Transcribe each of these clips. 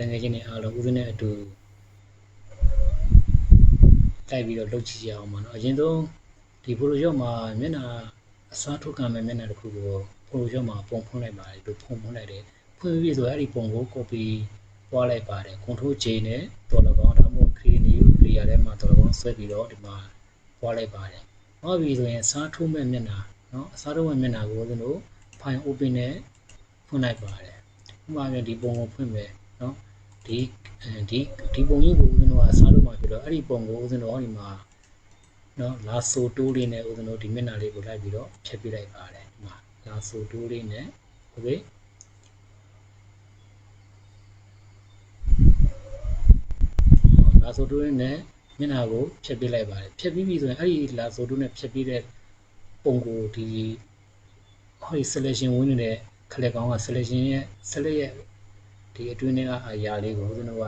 တဲ့တကယ်ချင်းတွေအားလုံးဦးစင်းနဲ့အတူတိုက်ပြီးတော့လှုပ်ချကြအောင်ပါနော်အရင်ဆုံးဒီ Photoshop မှာမျက်နှာအစားထိုးခံမဲ့မျက်နှာတစ်ခုကို Photoshop မှာပုံဖွင့်လိုက်ပါတယ်လို့ဖွင့်လိုက်တယ်ဖွင့်ပြီးဆိုအဲ့ဒီပုံကို copy ပွားလိုက်ပါတယ် Ctrl J နဲ့တော်လကောင်းဒါမှမဟုတ် Create New Layer ထဲမှာတော်လကောင်းဆွဲပြီးတော့ဒီမှာပွားလိုက်ပါတယ်ပွားပြီးဆိုရင်အစားထိုးမဲ့မျက်နှာနော်အစားထိုးမဲ့မျက်နှာကိုဦးဇင်းတို့ File Open နဲ့ဖွင့်လိုက်ပါတယ်ဥပမာပြန်ဒီပုံကိုဖွင့်မယ်နော်ဒီပုံကြီးကိုဦးဇင်းတို့ကအစားထိုးမှာဖြစ်တော့အဲ့ဒီပုံကိုဦးဇင်းတို့ဟောဒီမှာနော်လာဆိုတိုးလေးနဲ့ဦးဇင်းတို့ဒီမျက်နှာလေးကိုလိုက်ပြီးတော့ဖြတ်ပြလိုက်ပါတယ်ဒီမှာလာဆိုတိုးလေးနဲ့โอเคလာဆိုတိုးလေးနဲ့မျက်နှာကိုဖြတ်ပြလိုက်ပါတယ်ဖြတ်ပြီးပြီဆိုရင်အဲ့ဒီလာဆိုတိုးနဲ့ဖြတ်ပြတဲ့ပုံကိုဒီဟောဒီ selection ဝင်နေတဲ့ခလက်ကောင်းက selection ရဲ့ select ရဲ့ဒီအတွင်းထဲကအရာလေးကိုဦးဇင်းတို့က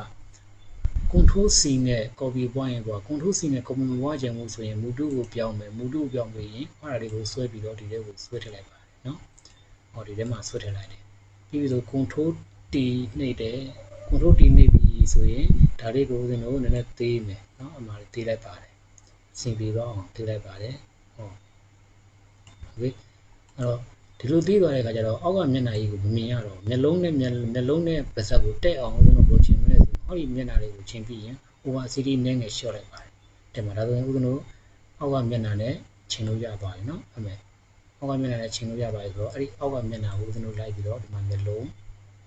Ctrl C နဲ့ copy ပွားရင်ပေါ့ Ctrl C နဲ့ copy ပွားခြင်းလို့ဆိုရင်မူတုကိုပြောင်းမယ်မူတုကိုပြောင်းပြီးရင်အဲ့ဒါလေးကိုဆွဲပြီးတော့ဒီထဲကိုဆွဲထည့်လိုက်ပါတယ်နော်ဟောဒီထဲမှာဆွဲထည့်လိုက်တယ်ပြီးပြီဆို Ctrl T နှိပ်တယ် Ctrl T နှိပ်ပြီးဆိုရင်ဒါလေးကိုဦးဇင်းတို့နည်းနည်းသေးမယ်နော်အမှားလေးသေးလိုက်ပါတယ်စင်ပြီးတော့အောင်သေးလိုက်ပါတယ်ဟောโอเคအဲ့တော့ဒီလိုသေးသွားတဲ့အခါကျတော့အောက်ကမျက်နှာကြီးကိုမမြင်ရတော့မျက်လုံးနဲ့ပါးစပ်ကိုတက်အောင်ဦးဇင်းတို့လိုချင်မလဲဆိုဟောဒီမျက်နှာလေးကိုချိန်ပြီးရင် opacity နည်းငယ်လျှော့လိုက်ပါတယ်ဒီမှာဒါဆိုရင်ဦးဇင်းတို့အောက်ကမျက်နှာနဲ့ချိန်လို့ရသွားပြီเนาะအဲ့မဲ့အောက်ကမျက်နှာနဲ့ချိန်လို့ရပါပြီဆိုတော့အဲ့ဒီအောက်ကမျက်နှာကိုဦးဇင်းတို့လိုက်ပြီးတော့ဒီမှာမျက်လုံး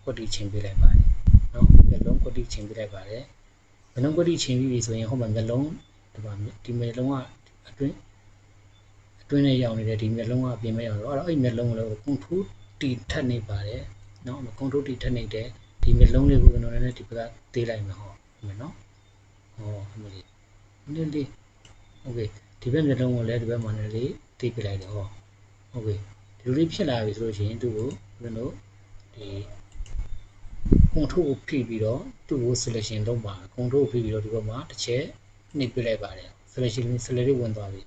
ကွက်တီချိန်ပေးလိုက်ပါတယ်เนาะမျက်လုံးကွက်တီချိန်ပေးလိုက်ပါတယ်မျက်လုံးကွက်တီချိန်ပြီးပြီဆိုရင်ဟိုမှာမျက်လုံးဒီမှာဒီမျက်လုံးကအတွင်းနဲ့ရောက်နေတဲ့ဒီမျက်လုံးကအပြင်မဲ့ရောက်တော့အဲ့မျက်လုံးကိုလည်း Ctrl T ထပ်နေပါတယ်เนาะ Ctrl T ထပ်နေတဲ့ဒီမျက်လုံးလေးကိုကျွန်တော်လည်းဒီဘက်ကသေးလိုက်မှာဟောမယ်เนาะဟောအမလေးနည်းလေးโอเคဒီဘက်မျက်လုံးကိုလည်းဒီဘက်မှာနည်းလေးသေးပြလိုက်တယ်ဟောโอเคဒီလိုလေးဖြစ်လာပြီဆိုလို့ရှိရင်သူ့ကိုကျွန်တော်ဒီ Ctrl ကိုဖိပြီးတော့သူ့ကို selection လုပ်ပါ Ctrl ကိုဖိပြီးတော့ဒီဘက်မှာတစ်ချက်နှိပ်ပြလိုက်ပါတယ် selection လေးဝင်သွားပြီ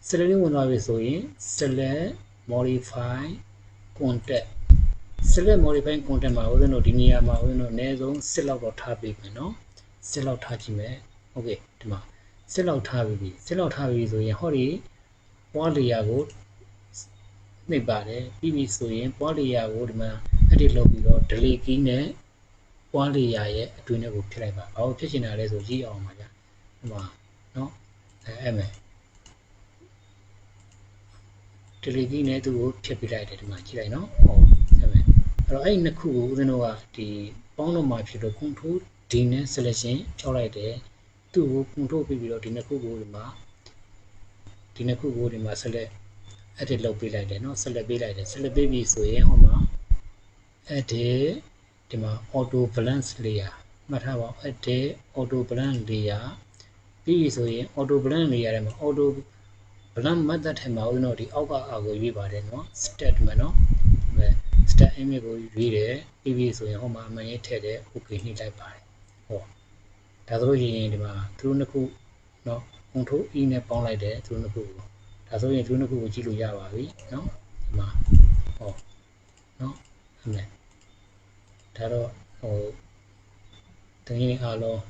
select ဝင်သွားပြီဆိုရင် select modify content select modify content မှာဦးဇင်းတို့ဒီနေရာမှာဦးဇင်းတို့အနည်းဆုံးစစ်လောက်တော့ထားပေးမယ်เนาะစစ်လောက်ထားကြည့်မယ်โอเคဒီမှာစစ်လောက်ထားပြီစစ်လောက်ထားပြီဆိုရင်ဟောဒီပွား layer ကိုနှိပ်ပါတယ်ပြီးပြီဆိုရင်ပွား layer ကိုဒီမှာ edit လုပ်ပြီးတော့ delete key နဲ့ပွား layer ရဲ့အတွင်းထဲကိုဖြစ်လိုက်ပါဘာလို့ဖြစ်ချင်တာလဲဆိုရေးအောင်ပါဗျာဒီမှာเนาะအဲ့မဲ့delete key နဲ့သူ့ကိုဖြတ်ပြလိုက်တယ်ဒီမှာကြည့်လိုက်နော်ဟောဆက်မယ်အဲ့တော့အဲ့နှစ်ခုကိုဦးဇင်းတို့ကဒီပေါင်းတော့မှာဖြစ်လို့ Ctrl D နဲ့ selection ဖြောက်လိုက်တယ်သူ့ကို Ctrl ပြီးတော့ဒီနှစ်ခုကိုဒီမှာ select edit လုပ်ပေးလိုက်တယ်နော် select ပေးလိုက်တယ် select ပေးပြီဆိုရင်ဟောမှာ edit ဒီမှာ auto balance layer မှတ်ထားပါ edit auto balance layer ပြီးပြီဆိုရင် auto balance layer ထဲမှာ auto balance method ထဲမှာဦးဇင်းတို့ဒီအောက်ကအာကိုရွေးပါတယ်နော် step မှာနော် step image ကိုရွေးတယ်ပြီးပြီဆိုရင်ဟောမှာအမှန်ရေးထည့်တယ် okay နှိပ်လိုက်ပါတယ်ဟောဒါဆိုလို့ရှိရင်ဒီမှာသူတို့နှစ်ခုနော် Ctrl E နဲ့ပေါင်းလိုက်တယ်သူတို့နှစ်ခုကိုဒါဆိုရင်သူတို့နှစ်ခုကိုကြည့်လို့ရပါပြီနော်ဒီမှာဟောနော်အမှန်ဒါတော့ဟိုတကယ်အားလုံး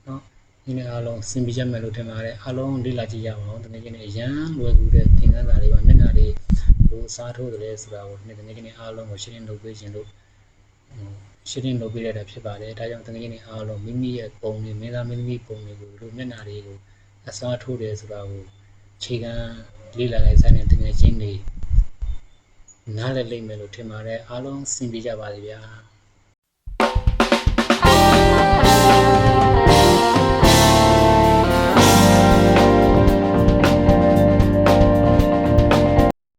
နော်ဒီနေ့အားလုံးစင်ပြချက်မယ်လို့ထင်ပါတယ်အားလုံးလေ့လာကြည့်ရအောင်တကယ်ချင်းအရန်လွယ်ကူတဲ့သင်ခန်းစာလေးပါမျက်နှာလေးဘယ်လိုစားထိုးတယ်လဲဆိုတာကိုတကယ်ချင်းအားလုံးကိုရှင်းလင်းလုပ်ပေးခြင်းလို့ရှင်းလင်းလုပ်ပေးရတာဖြစ်ပါတယ်ဒါကြောင့်တကယ်ချင်းအားလုံးမိမိရဲ့ပုံတွေမင်းသားမင်းသမီးပုံတွေကိုဒီလိုမျက်နှာလေးကိုအစားထိုးတယ်ဆိုတာကိုခြေခံလေ့လာလိုက်ဆိုင်တဲ့တကယ်ချင်းတွေနားလည်လိမ့်မယ်လို့ထင်ပါတယ်အားလုံးစင်ပြကြပါစေဗျာ